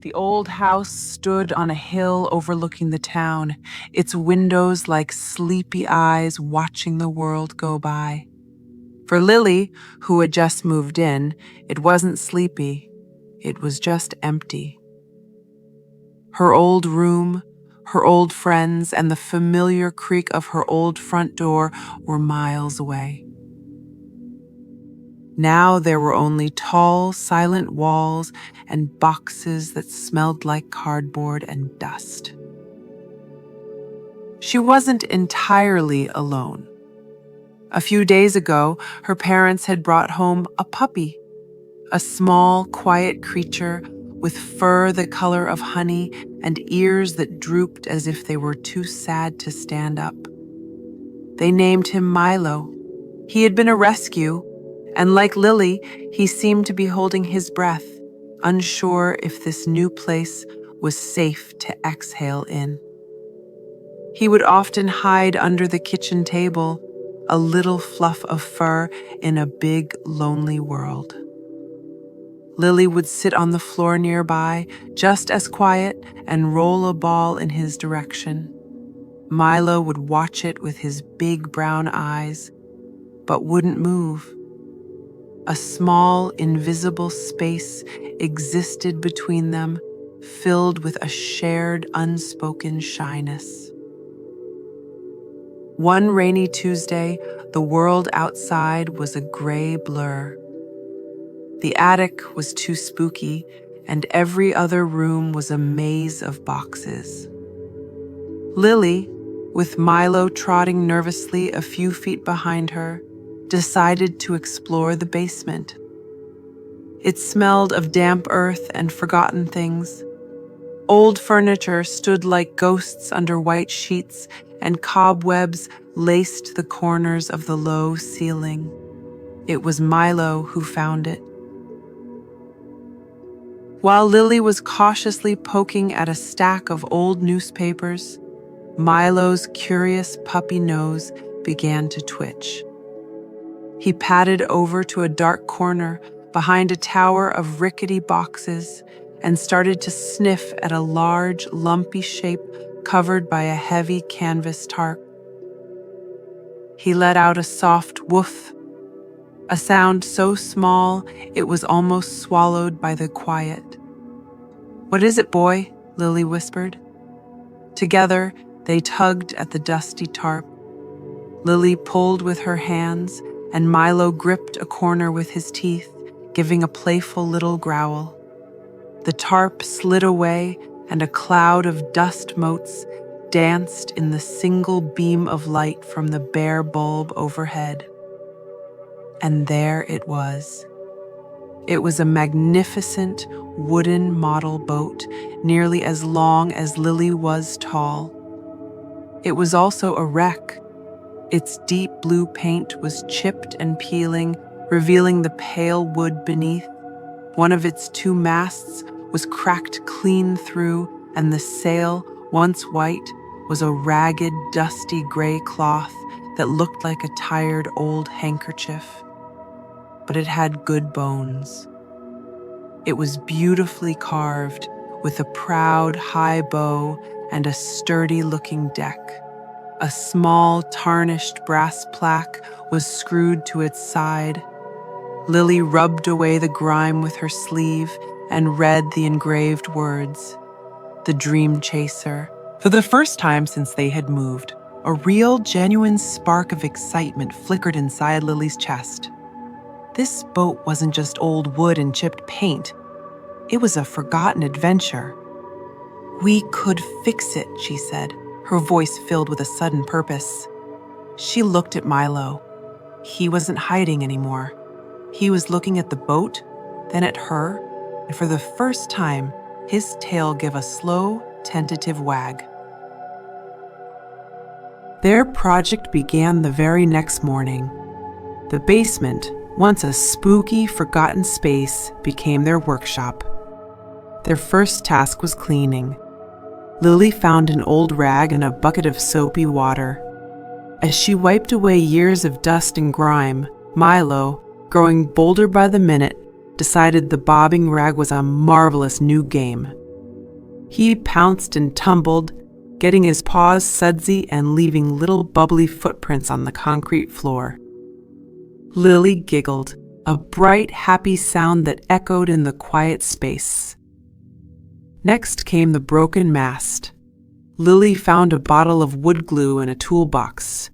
The old house stood on a hill overlooking the town, its windows like sleepy eyes watching the world go by. For Lily, who had just moved in, it wasn't sleepy, it was just empty. Her old room, her old friends, and the familiar creak of her old front door were miles away. Now there were only tall, silent walls and boxes that smelled like cardboard and dust. She wasn't entirely alone. A few days ago, her parents had brought home a puppy, a small, quiet creature with fur the color of honey and ears that drooped as if they were too sad to stand up. They named him Milo. He had been a rescue, and like Lily, he seemed to be holding his breath, unsure if this new place was safe to exhale in. He would often hide under the kitchen table, a little fluff of fur in a big, lonely world. Lily would sit on the floor nearby, just as quiet, and roll a ball in his direction. Milo would watch it with his big brown eyes, but wouldn't move. A small, invisible space existed between them, filled with a shared, unspoken shyness. One rainy Tuesday, the world outside was a gray blur. The attic was too spooky, and every other room was a maze of boxes. Lily, with Milo trotting nervously a few feet behind her, decided to explore the basement. It smelled of damp earth and forgotten things. Old furniture stood like ghosts under white sheets, and cobwebs laced the corners of the low ceiling. It was Milo who found it. While Lily was cautiously poking at a stack of old newspapers, Milo's curious puppy nose began to twitch. He padded over to a dark corner behind a tower of rickety boxes and started to sniff at a large, lumpy shape covered by a heavy canvas tarp. He let out a soft woof, a sound so small it was almost swallowed by the quiet. "What is it, boy?" Lily whispered. Together, they tugged at the dusty tarp. Lily pulled with her hands, and Milo gripped a corner with his teeth, giving a playful little growl. The tarp slid away, and a cloud of dust motes danced in the single beam of light from the bare bulb overhead. And there it was. It was a magnificent wooden model boat, nearly as long as Lily was tall. It was also a wreck. Its deep blue paint was chipped and peeling, revealing the pale wood beneath. One of its two masts was cracked clean through, and the sail, once white, was a ragged, dusty gray cloth that looked like a tired old handkerchief. But it had good bones. It was beautifully carved, with a proud high bow and a sturdy-looking deck. A small, tarnished brass plaque was screwed to its side. Lily rubbed away the grime with her sleeve and read the engraved words, "The Dream Chaser." For the first time since they had moved, a real, genuine spark of excitement flickered inside Lily's chest. This boat wasn't just old wood and chipped paint. It was a forgotten adventure. "We could fix it," she said, her voice filled with a sudden purpose. She looked at Milo. He wasn't hiding anymore. He was looking at the boat, then at her, and for the first time, his tail gave a slow, tentative wag. Their project began the very next morning. The basement, once a spooky, forgotten space, became their workshop. Their first task was cleaning. Lily found an old rag and a bucket of soapy water. As she wiped away years of dust and grime, Milo, growing bolder by the minute, decided the bobbing rag was a marvelous new game. He pounced and tumbled, getting his paws sudsy and leaving little bubbly footprints on the concrete floor. Lily giggled, a bright, happy sound that echoed in the quiet space. Next came the broken mast. Lily found a bottle of wood glue in a toolbox.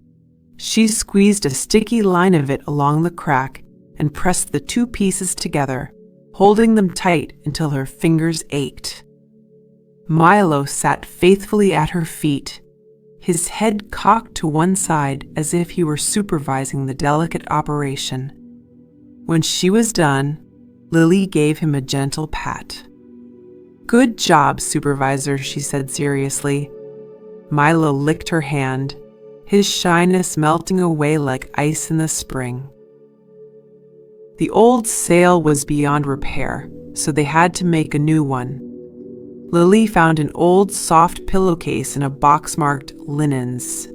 She squeezed a sticky line of it along the crack and pressed the two pieces together, holding them tight until her fingers ached. Milo sat faithfully at her feet, his head cocked to one side as if he were supervising the delicate operation. When she was done, Lily gave him a gentle pat. "Good job, Supervisor," she said seriously. Milo licked her hand, his shyness melting away like ice in the spring. The old sail was beyond repair, so they had to make a new one. Lily found an old soft pillowcase in a box marked linens.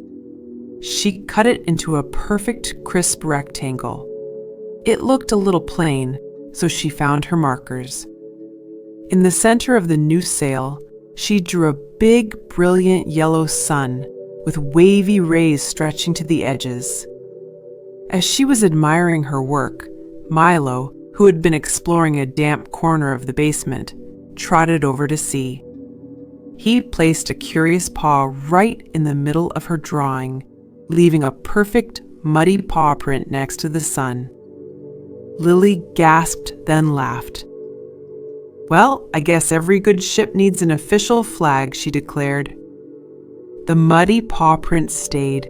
She cut it into a perfect crisp rectangle. It looked a little plain, so she found her markers. In the center of the new sail, she drew a big, brilliant yellow sun with wavy rays stretching to the edges. As she was admiring her work, Milo, who had been exploring a damp corner of the basement, trotted over to see. He placed a curious paw right in the middle of her drawing, leaving a perfect, muddy paw print next to the sun. Lily gasped, then laughed. "Well, I guess every good ship needs an official flag," she declared. The muddy paw print stayed.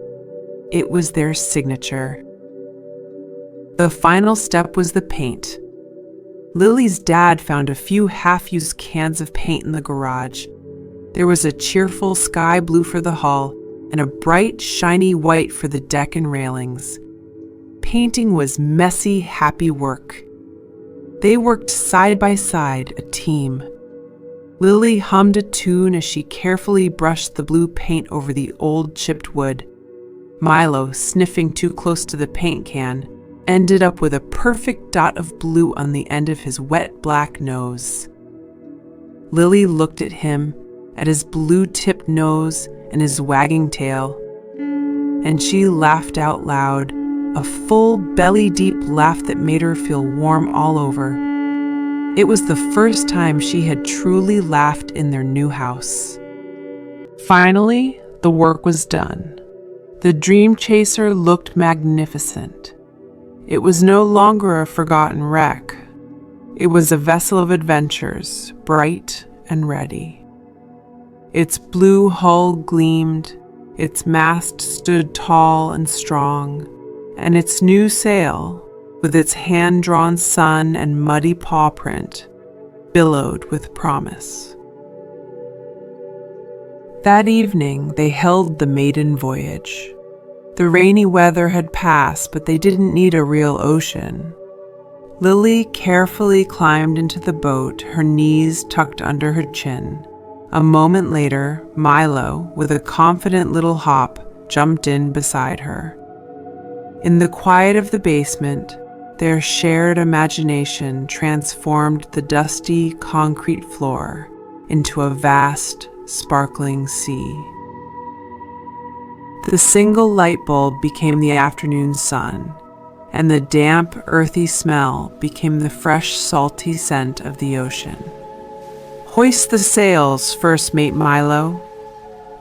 It was their signature. The final step was the paint. Lily's dad found a few half-used cans of paint in the garage. There was a cheerful sky blue for the hull and a bright, shiny white for the deck and railings. Painting was messy, happy work. They worked side by side, a team. Lily hummed a tune as she carefully brushed the blue paint over the old chipped wood. Milo, sniffing too close to the paint can, ended up with a perfect dot of blue on the end of his wet black nose. Lily looked at him, at his blue-tipped nose and his wagging tail, and she laughed out loud, a full, belly-deep laugh that made her feel warm all over. It was the first time she had truly laughed in their new house. Finally, the work was done. The dream chaser looked magnificent. It was no longer a forgotten wreck. It was a vessel of adventures, bright and ready. Its blue hull gleamed, its mast stood tall and strong, and its new sail, with its hand-drawn sun and muddy paw print, billowed with promise. That evening, they held the maiden voyage. The rainy weather had passed, but they didn't need a real ocean. Lily carefully climbed into the boat, her knees tucked under her chin. A moment later, Milo, with a confident little hop, jumped in beside her. In the quiet of the basement, their shared imagination transformed the dusty concrete floor into a vast, sparkling sea. The single light bulb became the afternoon sun, and the damp, earthy smell became the fresh, salty scent of the ocean. "Hoist the sails, First Mate Milo,"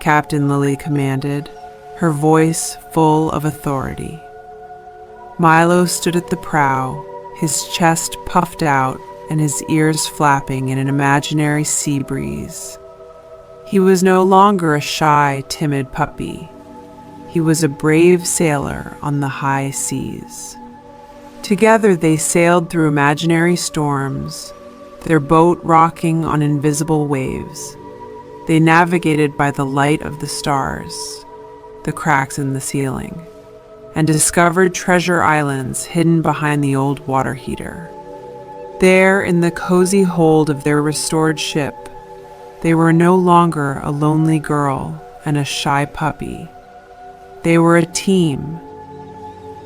Captain Lily commanded, her voice full of authority. Milo stood at the prow, his chest puffed out and his ears flapping in an imaginary sea breeze. He was no longer a shy, timid puppy. He was a brave sailor on the high seas. Together they sailed through imaginary storms, their boat rocking on invisible waves. They navigated by the light of the stars, the cracks in the ceiling, and discovered treasure islands hidden behind the old water heater. There, in the cozy hold of their restored ship, they were no longer a lonely girl and a shy puppy. They were a team.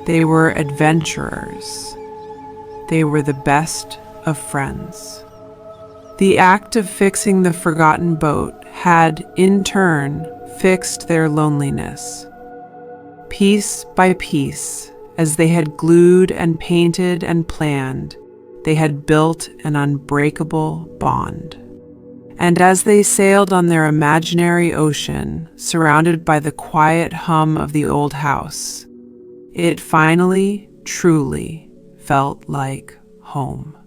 They were adventurers. They were the best of friends. The act of fixing the forgotten boat had, in turn, fixed their loneliness. Piece by piece, as they had glued and painted and planned, they had built an unbreakable bond. And as they sailed on their imaginary ocean, surrounded by the quiet hum of the old house, it finally, truly felt like home.